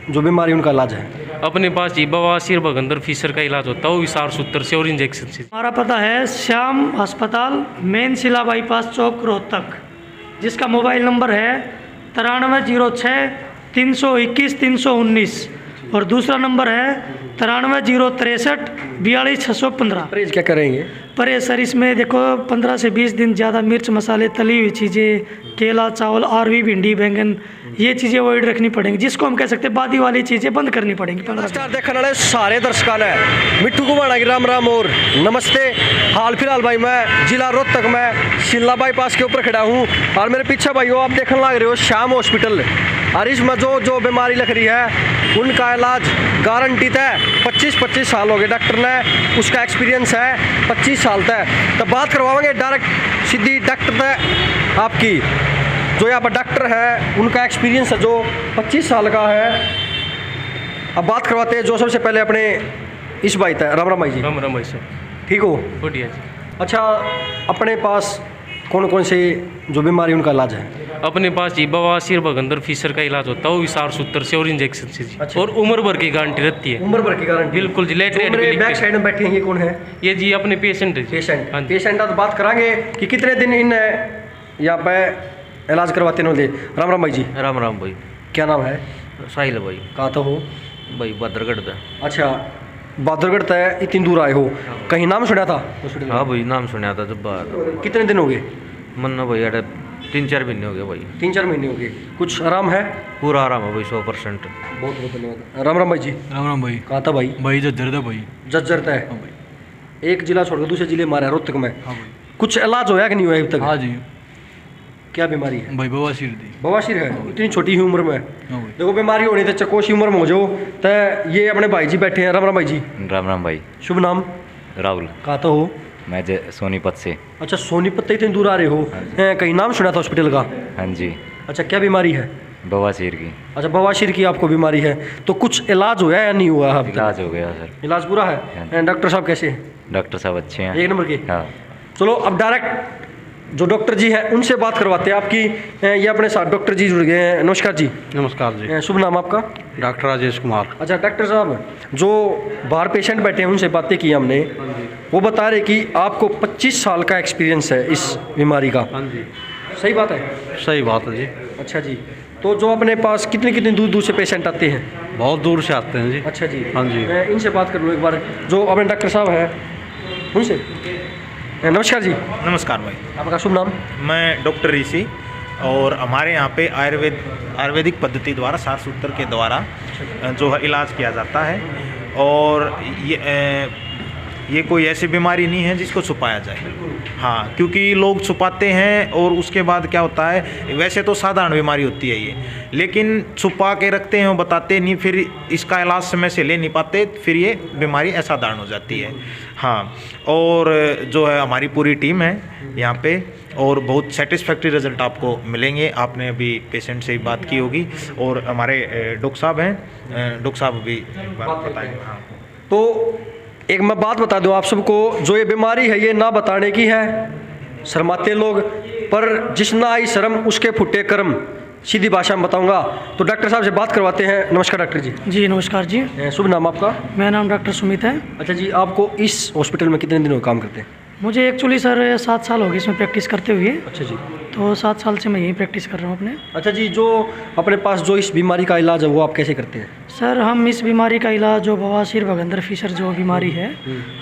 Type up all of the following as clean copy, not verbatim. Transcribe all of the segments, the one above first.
जो बीमारी उनका इलाज है? अपने पास ही बवासीर बगंदर फीसर का इलाज होता है, वो भी सार सूत्र से और इंजेक्शन से। हमारा पता है श्याम अस्पताल, मेन शिला बाईपास चौक, रोहतक, जिसका मोबाइल नंबर है 9306 321 319 और दूसरा नंबर है 93 063 42 615। परहेज क्या करेंगे? परहेज सर इसमें देखो 15 से 20 दिन ज़्यादा मिर्च मसाले तली हुई चीज़ें, केला चावल अरवी भिंडी बैंगन ये चीज़ें अवॉइड रखनी पड़ेंगी, जिसको हम कह सकते हैं बादी वाली चीज़ें बंद करनी पड़ेंगी। नमस्कार देखने वाले सारे दर्शकों ने मिट्टू कुमार की राम राम और नमस्ते। हाल फिलहाल भाई मैं जिला रोहतक में शिला बाईपास के ऊपर खड़ा हूँ और मेरे पीछे भाई आप देखने लग रहे हो श्याम हॉस्पिटल। और इसमें जो बीमारी लग रही है उनका इलाज गारंटीत है। 25 साल हो गए डॉक्टर ने, उसका एक्सपीरियंस है 25 साल तक। तो बात करवाएंगे डायरेक्ट सीधी डॉक्टर तक आपकी, जो यहाँ पर डॉक्टर है उनका एक्सपीरियंस है जो 25 साल का है। अब बात करवाते हैं जो सबसे पहले अपने इस भाई तक। राम राम भाई जी। राम राम भाई सर, ठीक हो? बढ़िया जी। अच्छा, अपने पास कौन कौन से जो बीमारी उनका इलाज है? अपने पास ही बवासीर बगंदर फीसर का इलाज होता है, वो भी सार सूत्र से और इंजेक्शन से जी। अच्छा। और उम्र भर की गारंटी रहती है। उम्र भर की गारंटी? बिल्कुल जी। मेरे बैक साइड में बैठे हैं ये कौन है? ये जी अपने पेशेंट है। पेशेंट? हाँ जी। पेशेंट तो बात करांगे कि कितने दिन इन यहाँ पे इलाज करवाते हैं। राम राम भाई जी। राम राम भाई। क्या नाम है? साहिल भाई। कहाँ तो हो भाई बद्रगढ़ था। अच्छा, बहादुरगढ़ तय इतनी दूर आए हो, कहीं नाम सुना था हॉस्पिटल? हाँ भाई, नाम सुना था जब बात। कितने दिन हो गए? मन्ना भाई अरे 3-4 महीने हो गए भाई। 3-4 महीने हो गए। कुछ आराम है? पूरा आराम है भाई, 100%। बहुत बहुत धन्यवाद। राम राम भाई जी। राम राम भाई। कहाँ था भाई? भाई जज्जर था भाई। जज्जर तय? हाँ भाई। एक जिला छोड़कर दूसरे जिले मारे रोहतक में। हाँ भाई। कुछ इलाज होया कि नहीं हुआ अभी तक? हाँ जी। क्या बीमारी है? भाई बवासीर थी। बवासीर है? इतनी छोटी ही उम्र में? हाँ भाई। देखो बीमारी होनी तो चकोशी उम्र में हो जाओ। तो ये अपने भाई जी बैठे हैं। राम राम भाई जी। राम राम भाई। शुभ नाम? राहुल। कहाँ तो हो? मैं सोनीपत से। अच्छा, सोनीपत से इतनी दूर आ रहे हो? कहीं नाम सुना था हॉस्पिटल का? हाँ जी। अच्छा, क्या बीमारी है? बवासीर की। अच्छा, बवासीर की आपको बीमारी है, तो कुछ इलाज हुआ है या नहीं हुआ अभी तक? इलाज हो गया सर। इलाज पूरा है? डॉक्टर साहब कैसे हैं? डॉक्टर साहब अच्छे हैं, एक नंबर के? हाँ। चलो अब डायरेक्ट जो डॉक्टर जी हैं उनसे बात करवाते हैं आपकी। ये अपने साथ डॉक्टर जी जुड़ गए हैं। नमस्कार जी। नमस्कार जी। शुभ नाम आपका? डॉक्टर राजेश कुमार। अच्छा डॉक्टर साहब, जो बाहर पेशेंट बैठे हैं उनसे बातें की हमने, वो बता रहे कि आपको 25 साल का एक्सपीरियंस है इस बीमारी का। हाँ जी, सही बात है? सही बात है जी। अच्छा जी, तो जो अपने पास कितने कितने दूर दूर से पेशेंट आते हैं? बहुत दूर से आते हैं जी। अच्छा जी। हाँ जी। मैं इनसे बात कर लूँ एक बार, जो अपने डॉक्टर साहब हैं उनसे। नमस्कार जी। नमस्कार भाई। आपका शुभ नाम? मैं डॉक्टर ऋषि, और हमारे यहाँ पे आयुर्वेदिक पद्धति द्वारा सार सूत्र के द्वारा जो है इलाज किया जाता है। और ये कोई ऐसी बीमारी नहीं है जिसको छुपाया जाए। हाँ, क्योंकि लोग छुपाते हैं और उसके बाद क्या होता है, वैसे तो साधारण बीमारी होती है ये, लेकिन छुपा के रखते हैं, वो बताते नहीं, फिर इसका इलाज समय से ले नहीं पाते, फिर ये बीमारी असाधारण हो जाती है। हाँ, और जो है हमारी पूरी टीम है यहाँ पे, और बहुत सेटिस्फैक्ट्री रिजल्ट आपको मिलेंगे। आपने अभी पेशेंट से बात की होगी, और हमारे डॉक्टर साहब हैं, डॉक्टर साहब भी बात बताएंगे। हाँ, तो एक मैं बात बता दूं आप सबको, जो ये बीमारी है ये ना बताने की है, शर्माते लोग, पर जिस ना आई शर्म उसके फुटे कर्म, सीधी भाषा में बताऊंगा। तो डॉक्टर साहब से बात करवाते हैं। नमस्कार डॉक्टर जी। जी नमस्कार जी। शुभ नाम आपका? मेरा नाम डॉक्टर सुमित है। अच्छा जी, आपको इस हॉस्पिटल में कितने दिनों काम करते हैं? मुझे एक्चुअली सर 7 साल हो गए इसमें प्रैक्टिस करते हुए। अच्छा जी। तो 7 साल से मैं यहीं प्रैक्टिस कर रहा हूँ अपने। अच्छा जी, जो अपने पास जो इस बीमारी का इलाज है वो आप कैसे करते हैं? सर हम इस बीमारी का इलाज, जो बवासीर बगंदर फीसर जो बीमारी है,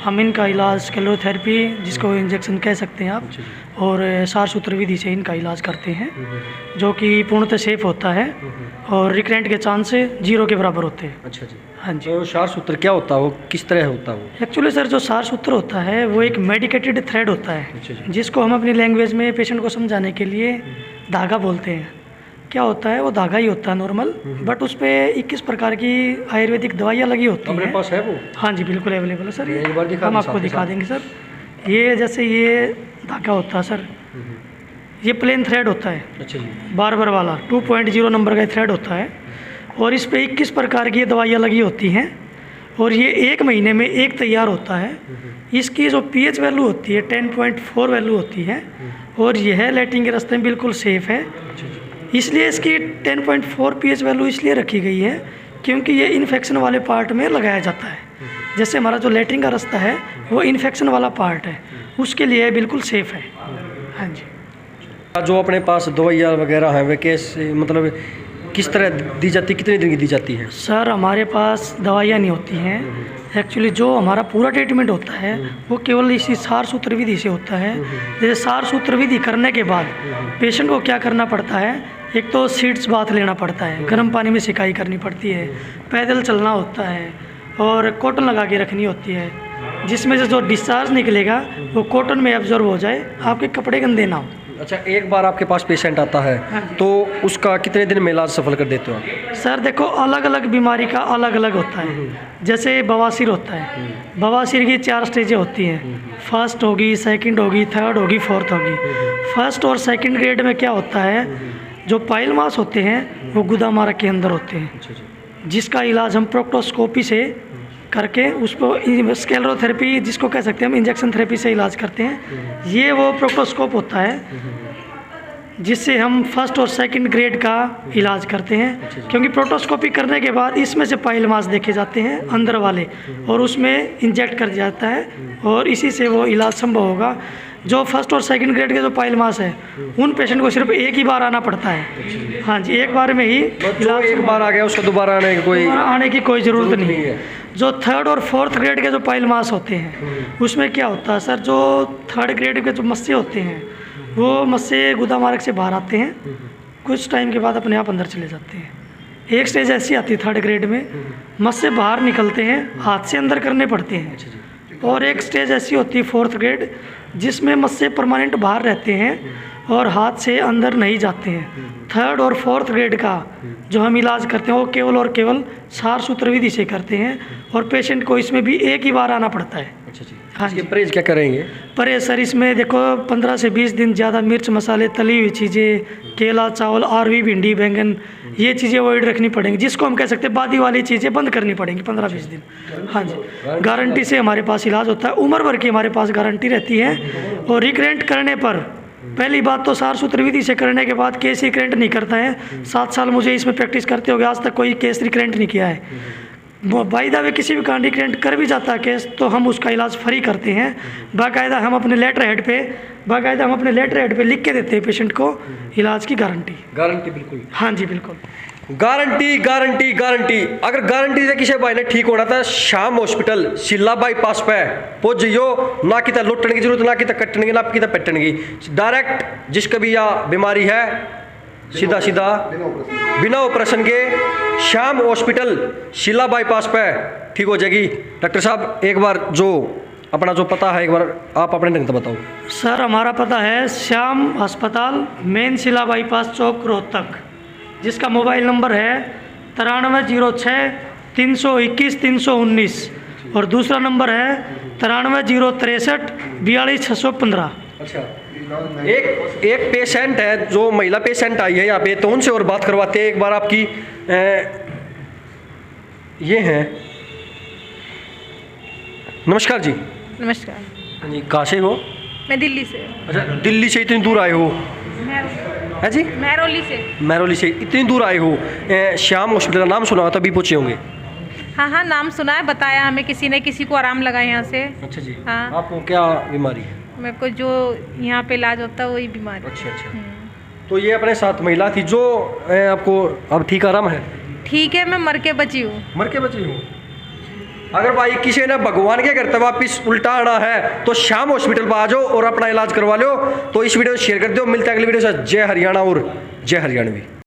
हम इनका इलाज कैलोथेरेपी, जिसको इंजेक्शन कह सकते हैं आप, और सार सूत्र विधि से इनका इलाज करते हैं, जो कि पूर्णतः सेफ होता है और रिकरेंट के चांस 0 के बराबर होते हैं। अच्छा जी। हाँ जी। तो सार सूत्र क्या होता है, वो किस तरह होता है वो? एक्चुअली सर जो सार सूत्र होता है वो एक मेडिकेटेड थ्रेड होता है, जिसको हम अपनी लैंग्वेज में पेशेंट को समझाने के लिए धागा बोलते हैं। क्या होता है, वो धागा ही होता है नॉर्मल, बट उस पर 21 प्रकार की आयुर्वेदिक दवाइयाँ लगी होती हैं। अपने पास है वो? हाँ जी, बिल्कुल अवेलेबल है सर। ये एक बार दिखा हम आपको दिखा देंगे सर। ये जैसे ये धागा होता है सर, ये प्लेन थ्रेड होता है। अच्छा जी। बार वाला 2.0 नंबर का थ्रेड होता है, और इस पे 21 प्रकार की दवाइयाँ लगी होती हैं, और ये 1 महीने में एक तैयार होता है। इसकी जो pH वैल्यू होती है 10.4 वैल्यू होती है, और यह लैट्रिन के रास्ते में बिल्कुल सेफ़ है। इसलिए इसकी 10.4 pH वैल्यू इसलिए रखी गई है क्योंकि ये इन्फेक्शन वाले पार्ट में लगाया जाता है। जैसे हमारा जो लेटरिन का रास्ता है वो इन्फेक्शन वाला पार्ट है, उसके लिए बिल्कुल सेफ़ है। हाँ जी। जो अपने पास दवाइयाँ वगैरह हैं वे कैसे, मतलब किस तरह दी जाती, कितने दिन की दी जाती है? सर हमारे पास दवाइयाँ नहीं होती हैं। एक्चुअली जो हमारा पूरा ट्रीटमेंट होता है वो केवल इसी सार सूत्र विधि से होता है। जैसे सार सूत्र विधि करने के बाद पेशेंट को क्या करना पड़ता है, एक तो सीड्स बाथ लेना पड़ता है, गर्म पानी में सिकाई करनी पड़ती है, पैदल चलना होता है और कॉटन लगा के रखनी होती है, जिसमें से जो डिस्चार्ज निकलेगा वो कॉटन में एब्जॉर्ब हो जाए, आपके कपड़े गंदे ना हो। अच्छा, एक बार आपके पास पेशेंट आता है तो उसका कितने दिन में इलाज सफल कर देते हो आप? सर देखो, अलग अलग बीमारी का अलग अलग होता है। जैसे बवासीर होता है, बवासीर की 4 स्टेजें होती हैं। फर्स्ट होगी, सेकंड होगी, थर्ड होगी, फोर्थ होगी। फर्स्ट और सेकंड ग्रेड में क्या होता है, जो पाइल मास होते हैं वो गुदा मार्ग के अंदर होते हैं, जिसका इलाज हम प्रोक्टोस्कोपी से करके उसको स्क्लेरोथेरेपी जिसको कह सकते हैं हम, इंजेक्शन थेरेपी से इलाज करते हैं। ये वो प्रोक्टोस्कोप होता है जिससे हम फर्स्ट और सेकंड ग्रेड का इलाज करते हैं, क्योंकि प्रोक्टोस्कोपी करने के बाद इसमें से पाइल मास देखे जाते हैं अंदर वाले और उसमें इंजेक्ट कर जाता है और इसी से वो इलाज संभव होगा। जो फर्स्ट और सेकंड ग्रेड के जो पाइल मास है उन पेशेंट को सिर्फ एक ही बार आना पड़ता है। हाँ जी, एक बार में ही इलाज। एक बार आ गया उसको दोबारा आने की कोई ज़रूरत नहीं है। जो थर्ड और फोर्थ ग्रेड के जो पाइल मास होते हैं उसमें क्या होता है सर, जो थर्ड ग्रेड के जो मस्से होते हैं वो मस्से गुदा मार्ग से बाहर आते हैं, कुछ टाइम के बाद अपने आप अंदर चले जाते हैं। एक स्टेज ऐसी आती है थर्ड ग्रेड में, मस्से बाहर निकलते हैं, हाथ से अंदर करने पड़ते हैं। और एक स्टेज ऐसी होती है फोर्थ ग्रेड, जिसमें मस्से परमानेंट बाहर रहते हैं और हाथ से अंदर नहीं जाते हैं। थर्ड और फोर्थ ग्रेड का जो हम इलाज करते हैं वो केवल और केवल सार सूत्र विधि से करते हैं और पेशेंट को इसमें भी एक ही बार आना पड़ता है। अच्छा जी। हाँ जी। परहेज क्या करेंगे? परहेज सर इसमें देखो 15 से 20 दिन ज़्यादा मिर्च मसाले, तली हुई चीज़ें, केला, चावल, अरवी, भिंडी, बैंगन, ये चीज़ें अवॉइड रखनी पड़ेंगी, जिसको हम कह सकते हैं बादी वाली चीज़ें बंद करनी पड़ेंगी 15-20 दिन। हाँ जी, गारंटी से हमारे पास इलाज होता है, उम्र भर की हमारे पास गारंटी रहती है। और रिकरेंट करने पर पहली बात तो सार सूत्र विधि से करने के बाद केस रिकरेंट नहीं करता है। 7 साल मुझे इसमें प्रैक्टिस करते हो गए, आज तक कोई केस रिकरेंट नहीं किया है। बाई द वे किसी भी कारण रिकरेंट कर भी जाता है केस तो हम उसका इलाज फ्री करते हैं। बाकायदा हम अपने लेटर हेड पे लिख के देते हैं पेशेंट को इलाज की गारंटी। बिल्कुल। हाँ जी बिल्कुल, गारंटी। अगर गारंटी से किसी भाई ने ठीक होना था, श्याम हॉस्पिटल शिल्ला बाईपास पे पहुंच जाइयो। ना कि लुटने की जरूरत, ना कि कटने की, ना कि पेटने की। डायरेक्ट जिसका भी यह बीमारी है सीधा बिना ऑपरेशन के श्याम हॉस्पिटल शिल्ला बाईपास पे ठीक हो जाएगी। डॉक्टर साहब एक बार जो अपना जो पता है एक बार आप अपने ढंग से बताओ। सर हमारा पता है श्याम अस्पताल, मेन शिला बाईपास चौक, रोहतक, जिसका मोबाइल नंबर है 9306 321 319 और दूसरा नंबर है 93 063 42 615। अच्छा, एक पेशेंट है, जो महिला पेशेंट आई है यहाँ पे, तो उनसे और बात करवाते हैं एक बार आपकी। ये हैं, नमस्कार जी। नमस्कार जी, कहाँ से हो? मैं दिल्ली से। अच्छा, दिल्ली से इतनी दूर आए हो? है जी, महरौली से इतनी दूर आए हो। श्याम हॉस्पिटल का नाम सुना हो तभी पूछे होंगे? हाँ नाम सुना है, बताया हमें किसी ने, किसी को आराम लगा यहाँ से। अच्छा जी। हाँ। आपको क्या बीमारी है? मेरे को जो यहाँ पे इलाज होता है वही बीमारी। अच्छा। तो ये अपने साथ महिला थी जो आपको अब ठीक आराम है? ठीक है, मैं मर के बची हूँ। अगर भाई किसी ने भगवान के करते वापिस उल्टा आना है तो श्याम हॉस्पिटल पर आ जाओ और अपना इलाज करवा लो। तो इस वीडियो को शेयर कर दो। मिलते हैं अगली वीडियो से। जय हरियाणा और जय हरियाणवी।